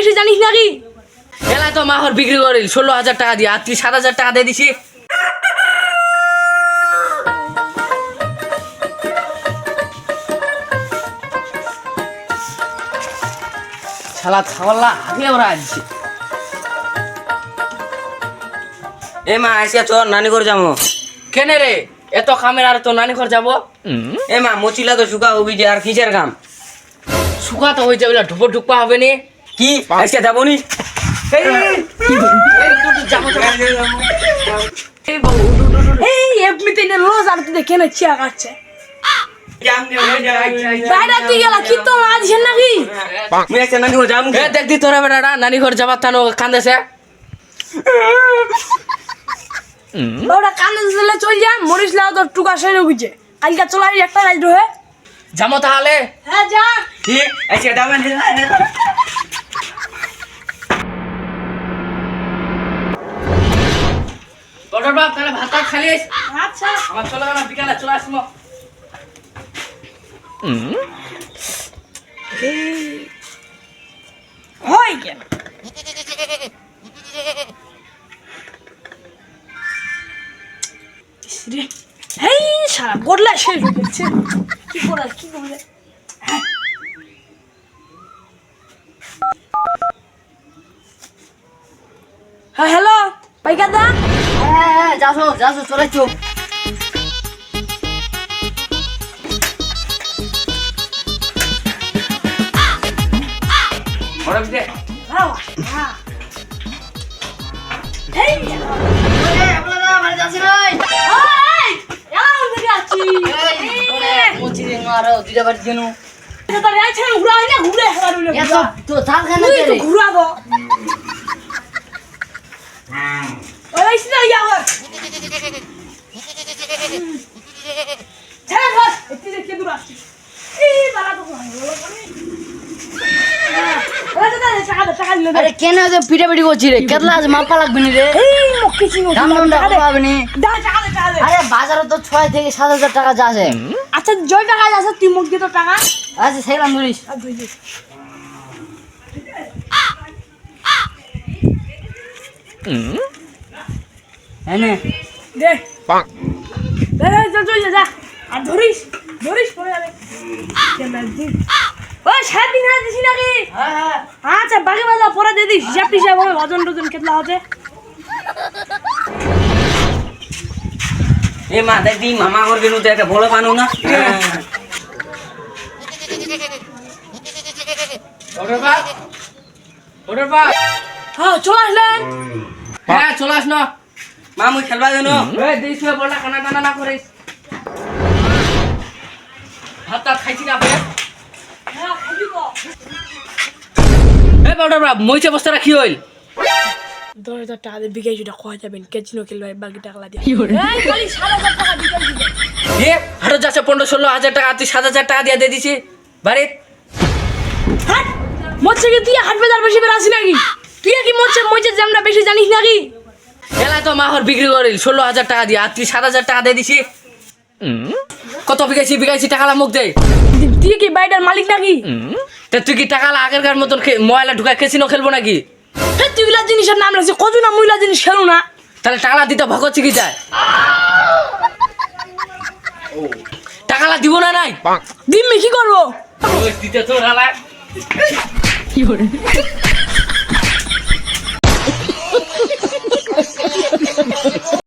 বেশি জানিস নাকি? এলায় তো মাহর বিক্রি করিল 16,000 টাকা দিয়ে, আর তুই 7,000 টাকা দিয়ে দিছি। শালা ছাওয়াল্লা আগে ওরা আসছে। এ মা আসিয়া চল নানি ঘর যাবো। কেনে রে এত কামের আর তো নানি ঘর যাবো? এ মা মচিলা তো শুকা হবি যে আর কিসের কাম? শুকা তো হয়ে যাবে, ঢুকো ঢুকপা হবে নি। কি আজকে যাবো নি? এই এমনিতে নে লজ আর তুই দেখে না চিয়া কাটছে। বাইরে তুই গেলা কি তো লাজছেন নাকি? মুই আজকে নানি ঘর যাবো। এ দেখদি তোরা বেটাটা নানি ঘর যাবার তানো কান্দেছে। ওটা কানে দিলে চল যা, মরিস লাও তোর টুকা সেরে বুঝে। কালকে চলাই একটা রাইড হয়ে। যাবো তাহলে? হ্যাঁ যা। কি আজকে যাবো নি? বড়র বাপ তাহলে ভাত খালিস। আচ্ছা আমার চলে গেল, বিকালে চলে আসবো। হয় কেন? এই সারা গোডলা শেষ হয়ে যাচ্ছে। কি করার কি করবে? হ্যাঁ হ্যালো পাইকাদা। হ্যাঁ যাসো যাসো চলে চো। বড় বিদে এই আপনারা বাড়ি যাচ্ছি ভাই। মুচি মারো দুইটা বাড়ি যেন এত তো থাল খানা দে রে। ঘুরাবো ওই সিনা যাও ছেড়ে ধর এতে কে দূর আসছিস এই বালা তো হলো টাকা দিলে আরে কেন যে পিটা পিটি করছি রে? কেতলা আজ মাপা লাগবে নি রে? এই মক্কি ছিল দাম দামটা হবে নি। টাকা দে আরে বাজারে তো 6 থেকে 7,000 টাকা যাচ্ছে। আচ্ছা জয় টাকা আছে তুই মুখ দিয়ে তো টাকা আচ্ছা সেগুলো ধরিস। আর দুই দিস হ্যাঁ নে দে দে চল চল যা আর ধরিস ধরিস পড়ে যাবে কেন দিন ওই 7 দিন দিছি নাকি? হ্যাঁ হ্যাঁ আচ্ছা বাকি বাজা পরে দিয়ে দিস হিসাব টিসাব হবে ওজন টোজন কেতলা হচ্ছে এ মা দেখবি মামা ঘর গেলু তো একটা বড় পানু না। বড়র বাপ, বড়র বাপ। হ্যাঁ চলে আসলেন হ্যাঁ চলে আস না। মা মুই খেলবা যেন। এই দিস বড়া কানা কানা না করিস। ভাত খাইছি না বে? হ্যাঁ খাবি তো এই বড়র বাপ মইছে বস্তাটা কি হইল? 10,000 টাকা দিয়ে বিকাই সেটা খোয়া যাবেন কেচিনো খেলবে বাকি টাকা দিয়ে এই খালি 7,000 টাকা বিকাই দিবে এ হাটে যাচ্ছে 15-16,000 টাকা, তুই 7,000 টাকা দিয়ে দিছি বাড়ি। হাট মরছে কি তুই হাট বাজার বেশি বের আসি নাকি? তুই কি মরছে জামনা বেশি জানিস নাকি? এলায় তো মাহর বিক্রি করিল 16,000 টাকা দিয়ে, আর তুই 7,000 টাকা দিয়ে দিছি। কত বিকাইছি টাকালা মুখ দে। তুই কি বাইটার মালিক নাকি? তা তুই কি টাকালা আগেরকার মতন ময়লা ঢুকা কেসিনো খেলবো নাকি? হে তুই গুলা জিনিসের নাম রাখছিস কত না মহিলা জিনিস খেলো না তাহলে টাকালা দিতে ভগত কি যায়? টাকালা দিব না নাই? দিম্মি কি করবো? দিতে তো